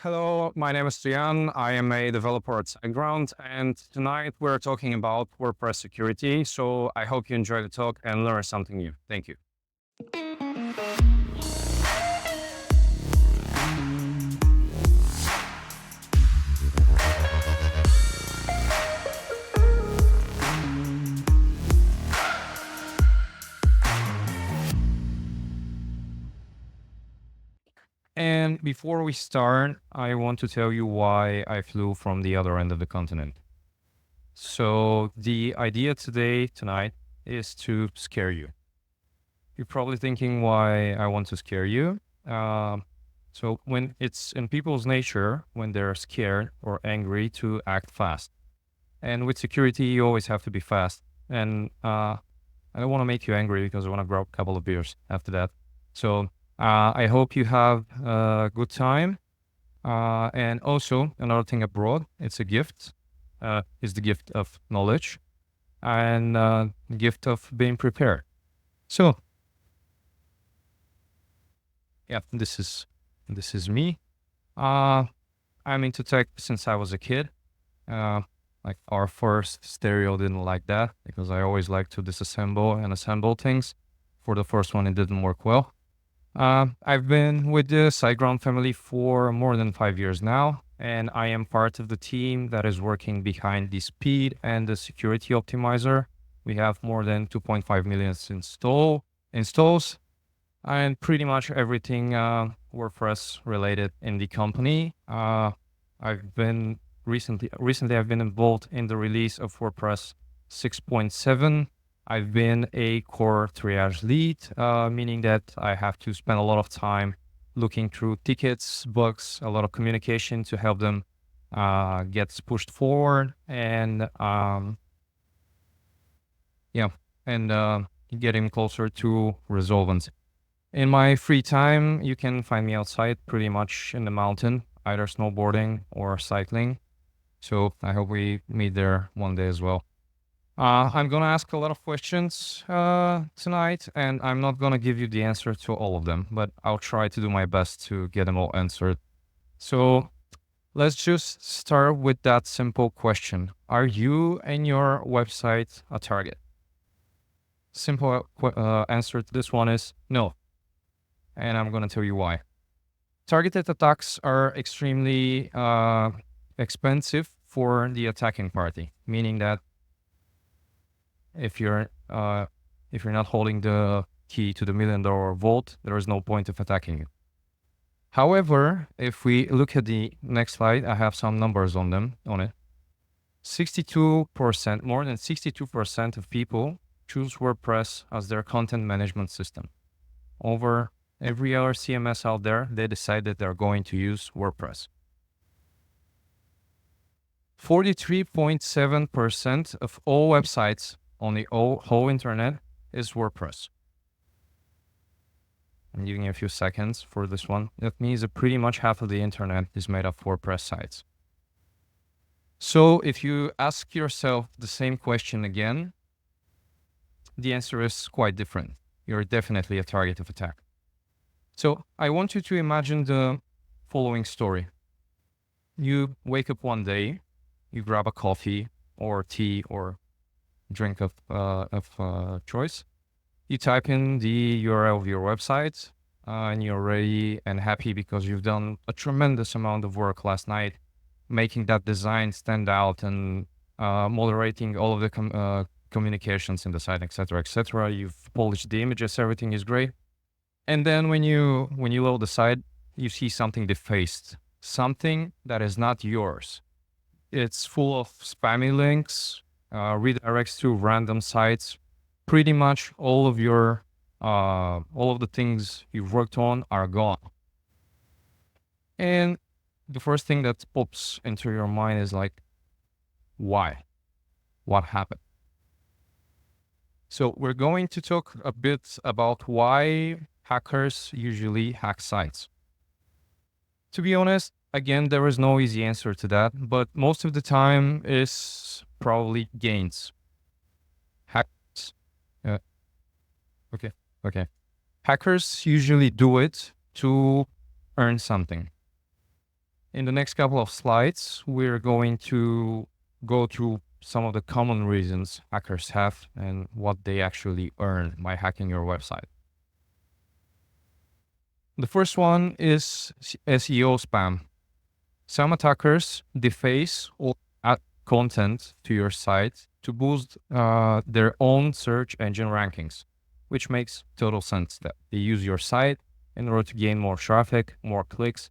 Hello, my name is Stoyan. I am a developer at SiteGround, and tonight we're talking about WordPress security. So I hope you enjoy the talk and learn something new. Thank you. And before we start, I want to tell you why I flew from the other end of the continent. So the idea tonight, is to scare you. You're probably thinking why I want to scare you. So when it's in people's nature, when they're scared or angry, to act fast. And with security, you always have to be fast. And I don't want to make you angry because I want to grab a couple of beers after that. So I hope you have a good time. And also another thing abroad, it's a gift. It's the gift of knowledge and the gift of being prepared. So yeah, this is me. I'm into tech since I was a kid. Like our first stereo didn't like that because I always like to disassemble and assemble things. For the first one, it didn't work well. I've been with the SiteGround family for more than 5 years now, and I am part of the team that is working behind the speed and the security optimizer. We have more than 2.5 million installs and pretty much everything WordPress related in the company. I've been recently I've been involved in the release of WordPress 6.7. I've been a core triage lead, meaning that I have to spend a lot of time looking through tickets, bugs, a lot of communication to help them get pushed forward and getting closer to resolvents. In my free time, you can find me outside pretty much in the mountain, either snowboarding or cycling. So I hope we meet there one day as well. I'm going to ask a lot of questions tonight, and I'm not going to give you the answer to all of them, but I'll try to do my best to get them all answered. So let's just start with that simple question. Are you and your website a target? Simple answer to this one is no. And I'm going to tell you why. Targeted attacks are extremely expensive for the attacking party, meaning that if you're not holding the key to the $1 million vault, there is no point of attacking you. However, if we look at the next slide, I have some numbers on it. 62%, more than 62% of people choose WordPress as their content management system. Over every other CMS out there, they decide that they're going to use WordPress. 43.7% of all websites on the whole internet is WordPress. I'm giving you a few seconds for this one. That means that pretty much half of the internet is made of WordPress sites. So if you ask yourself the same question again, the answer is quite different. You're definitely a target of attack. So I want you to imagine the following story. You wake up one day, you grab a coffee or tea or drink of choice. You type in the URL of your website, and you're ready and happy because you've done a tremendous amount of work last night, making that design stand out and moderating all of the communications in the site, etc., etc. You've polished the images, everything is great. And then when you load the site, you see something defaced, something that is not yours. It's full of spammy links, redirects to random sites. Pretty much all of the things you've worked on are gone. And the first thing that pops into your mind is like, why? What happened? So we're going to talk a bit about why hackers usually hack sites. To be honest, again, there is no easy answer to that, but most of the time is probably gains. Hackers, okay. Hackers usually do it to earn something. In the next couple of slides, we're going to go through some of the common reasons hackers have and what they actually earn by hacking your website. The first one is SEO spam. Some attackers deface or add content to your site to boost their own search engine rankings, which makes total sense that they use your site in order to gain more traffic, more clicks,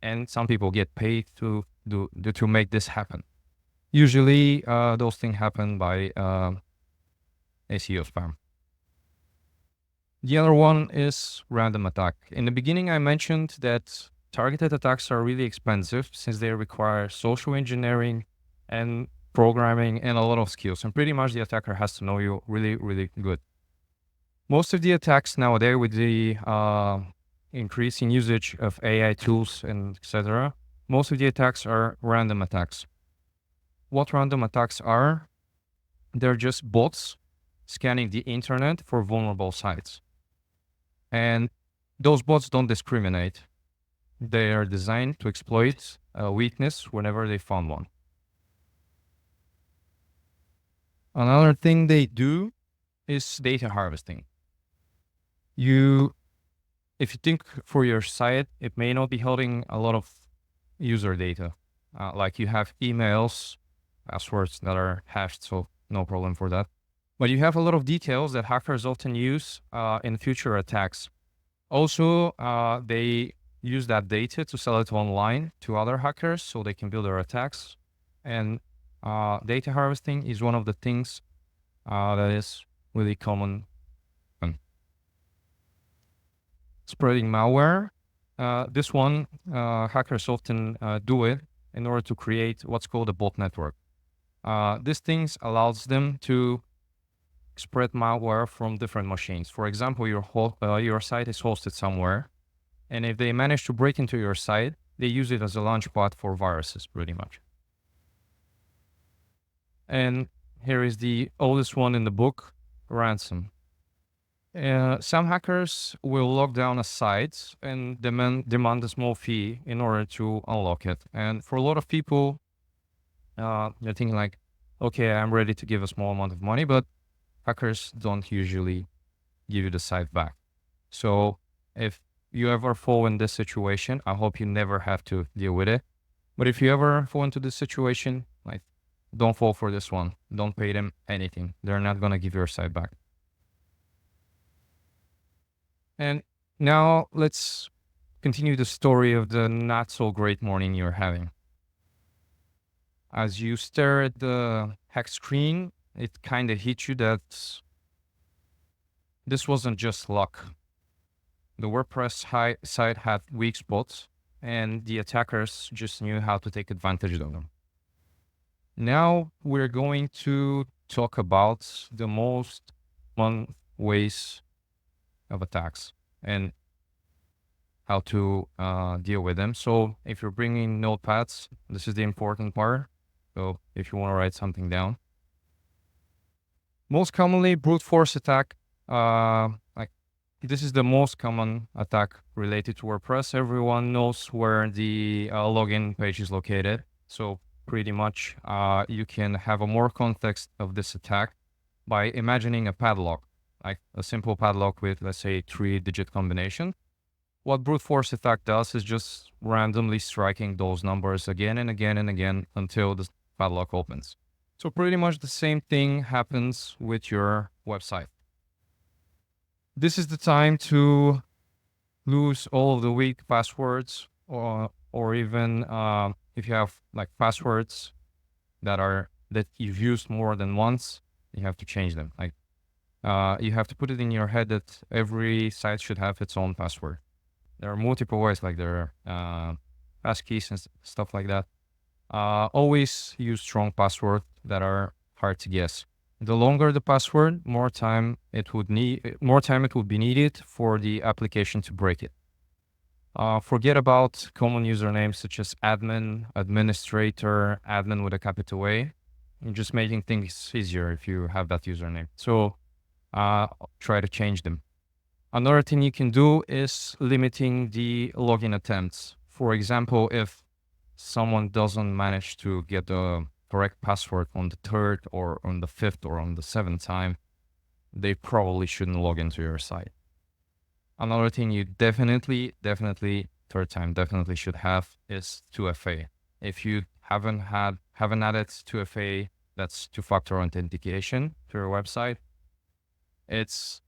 and some people get paid to make this happen. Usually, those things happen by SEO spam. The other one is random attack. In the beginning, I mentioned that targeted attacks are really expensive since they require social engineering and programming and a lot of skills. And pretty much the attacker has to know you really, really good. Most of the attacks nowadays, with the increasing usage of AI tools and etc., most of the attacks are random attacks. What random attacks are? They're just bots scanning the internet for vulnerable sites. And those bots don't discriminate. They are designed to exploit a weakness whenever they found one. Another thing they do is data harvesting. If you think for your site, it may not be holding a lot of user data. Like you have emails, passwords that are hashed, so no problem for that. But you have a lot of details that hackers often use in future attacks. Also, they use that data to sell it online to other hackers so they can build their attacks. And data harvesting is one of the things that is really common. Spreading malware. This one, hackers often do it in order to create what's called a bot network. These things allows them to spread malware from different machines. For example, your site is hosted somewhere, and if they manage to break into your site, they use it as a launchpad for viruses, pretty much. And here is the oldest one in the book, ransom. Some hackers will lock down a site and demand a small fee in order to unlock it. And for a lot of people, they're thinking like, okay, I'm ready to give a small amount of money, but hackers don't usually give you the site back. So if you ever fall in this situation, I hope you never have to deal with it. But if you ever fall into this situation, like, don't fall for this one. Don't pay them anything. They're not going to give your site back. And now let's continue the story of the not so great morning you're having. As you stare at the hack screen, it kind of hits you that this wasn't just luck. The WordPress site had weak spots, and the attackers just knew how to take advantage of them. Now we're going to talk about the most common ways of attacks and how to deal with them. So if you're bringing notepads, this is the important part. So if you want to write something down. Most commonly, brute force attack. This is the most common attack related to WordPress. Everyone knows where the login page is located. So pretty much you can have a more context of this attack by imagining a padlock, like a simple padlock with, let's say, 3-digit combination. What brute force attack does is just randomly striking those numbers again and again and again until the padlock opens. So pretty much the same thing happens with your website. This is the time to lose all of the weak passwords, or even if you have like passwords that you've used more than once, you have to change them. Like you have to put it in your head that every site should have its own password. There are multiple ways, like there are passkeys and stuff like that. Always use strong passwords that are hard to guess. The longer the password, more time it would be needed for the application to break it. Forget about common usernames such as admin, administrator, admin with a capital A. You're just making things easier if you have that username. So try to change them. Another thing you can do is limiting the login attempts. For example, if someone doesn't manage to get the correct password on the third or on the fifth or on the seventh time, they probably shouldn't log into your site. Another thing you definitely should have is 2FA. If you haven't added 2FA, that's two-factor authentication to your website, it's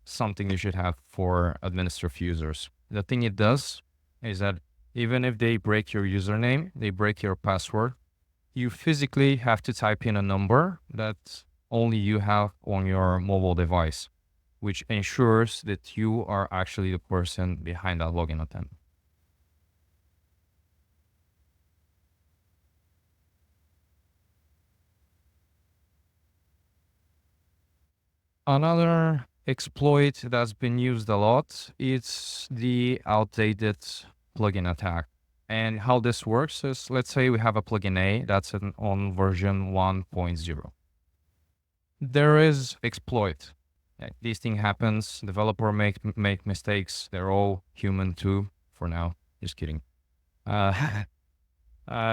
something you should have for administrative users. The thing it does is that even if they break your username, they break your password, you physically have to type in a number that only you have on your mobile device, which ensures that you are actually the person behind that login attempt. Another exploit that's been used a lot is the outdated plugin attack. And how this works is, let's say we have a plugin A that's on version 1.0. There is exploit. These thing happens. Developer make mistakes. They're all human too. For now, just kidding.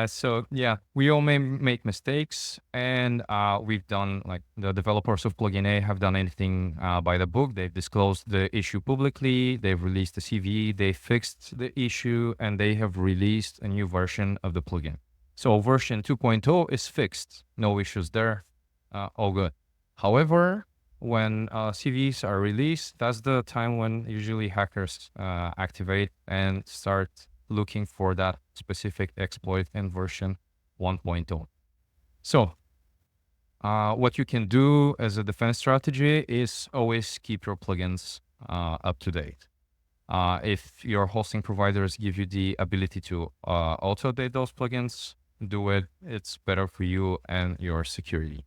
So yeah, we all may make mistakes, and we've done, like, the developers of plugin A have done anything by the book. They've disclosed the issue publicly. They've released the CVE. They fixed the issue, and they have released a new version of the plugin. So version 2.0 is fixed. No issues there. All good. However, when CVEs are released, that's the time when usually hackers activate and start looking for that specific exploit in version 1.0. So what you can do as a defense strategy is always keep your plugins up to date. If your hosting providers give you the ability to auto-update those plugins, do it. It's better for you and your security.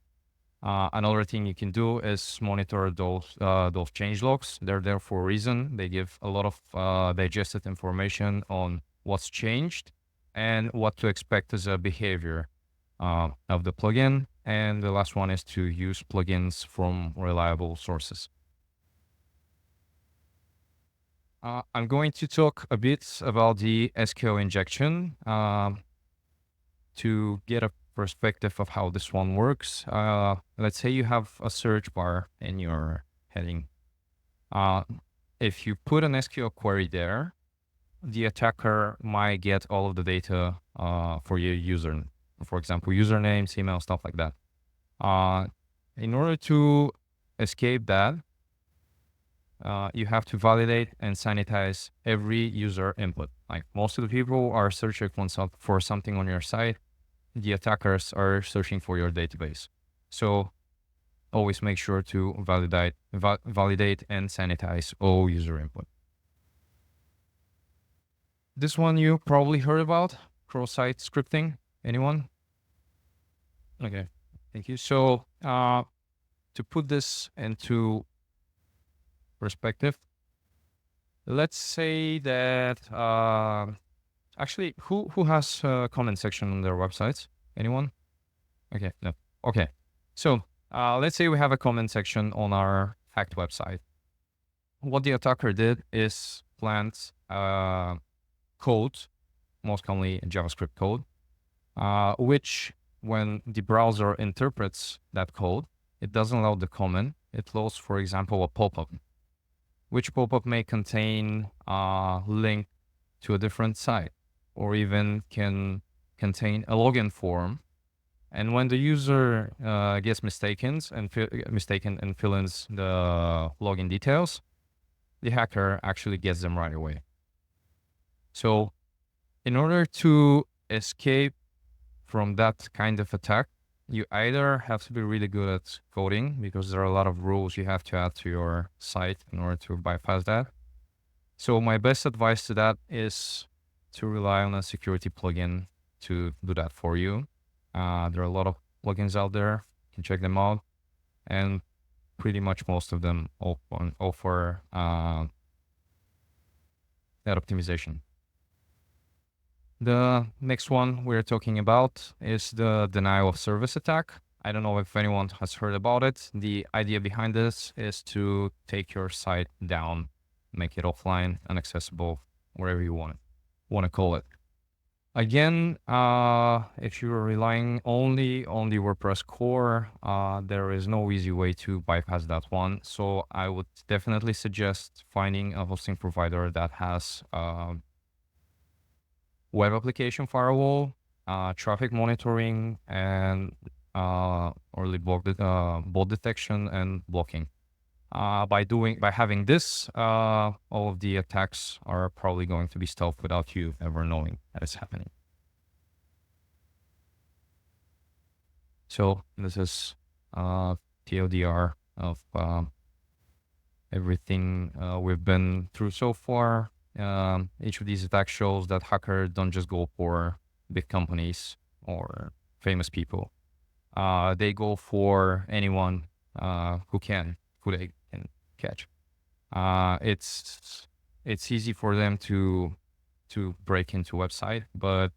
Another thing you can do is monitor those changelogs. They're there for a reason. They give a lot of digested information on what's changed and what to expect as a behavior of the plugin. And the last one is to use plugins from reliable sources. I'm going to talk a bit about the SQL injection to get a perspective of how this one works. Let's say you have a search bar in your heading. If you put an SQL query there, the attacker might get all of the data for your user, for example, usernames, email, stuff like that. In order to escape that, you have to validate and sanitize every user input. Like, most of the people are searching for something on your site. The attackers are searching for your database. So always make sure to validate and sanitize all user input. This one you probably heard about, cross-site scripting. Anyone? Okay, thank you. So to put this into perspective, let's say that actually, who has a comment section on their websites? Anyone? Okay, no. Okay, so let's say we have a comment section on our hacked website. What the attacker did is plant code, most commonly JavaScript code, which, when the browser interprets that code, it doesn't load the comment. It loads, for example, a pop-up, which pop-up may contain a link to a different site, or even can contain a login form. And when the user gets mistaken and fills in the login details, the hacker actually gets them right away. So in order to escape from that kind of attack, you either have to be really good at coding, because there are a lot of rules you have to add to your site in order to bypass that. So my best advice to that is to rely on a security plugin to do that for you. There are a lot of plugins out there. You can check them out, and pretty much most of them offer that optimization. The next one we're talking about is the denial of service attack. I don't know if anyone has heard about it. The idea behind this is to take your site down, make it offline, inaccessible, wherever you want to call it. Again, if you are relying only on the WordPress core, there is no easy way to bypass that one. So I would definitely suggest finding a hosting provider that has web application firewall, traffic monitoring, and early bot detection and blocking. By having this, all of the attacks are probably going to be stealth without you ever knowing that it's happening. So this is TLDR of everything we've been through so far. Each of these attacks shows that hackers don't just go for big companies or famous people. They go for anyone who they can catch. It's easy for them to break into website, but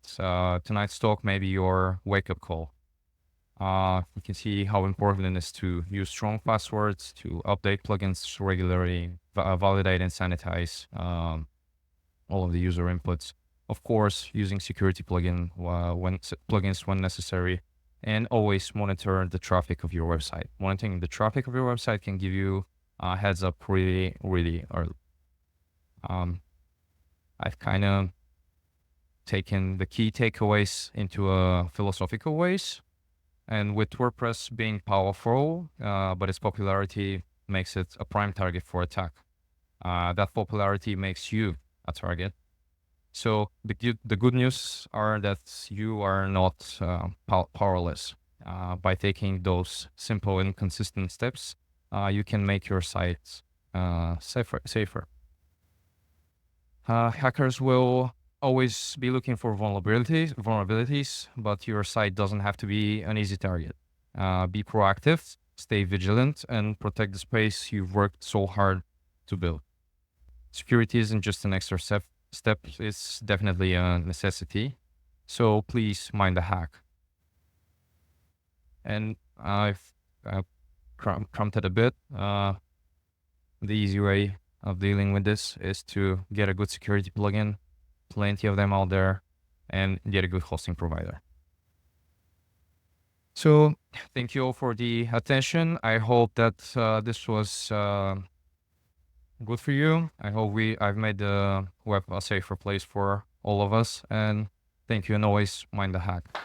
tonight's talk may be your wake-up call. You can see how important it is to use strong passwords, to update plugins regularly, validate and sanitize all of the user inputs. Of course, using security plugins when necessary, and always monitor the traffic of your website. Monitoring the traffic of your website can give you a heads up really early. I've kind of taken the key takeaways into philosophical ways. And with WordPress being powerful, but its popularity makes it a prime target for attack. That popularity makes you a target. So the good news are that you are not powerless. By taking those simple and consistent steps, you can make your site safer. Hackers will always be looking for vulnerabilities, but your site doesn't have to be an easy target. Be proactive, stay vigilant, and protect the space you've worked so hard to build. Security isn't just an extra step, it's definitely a necessity. So please mind the hack. And I've cramped it a bit. The easy way of dealing with this is to get a good security plugin, plenty of them out there, and get a good hosting provider. So thank you all for the attention. I hope that this was good for you. I hope I've made the web a safer place for all of us. And thank you, and always mind the hack.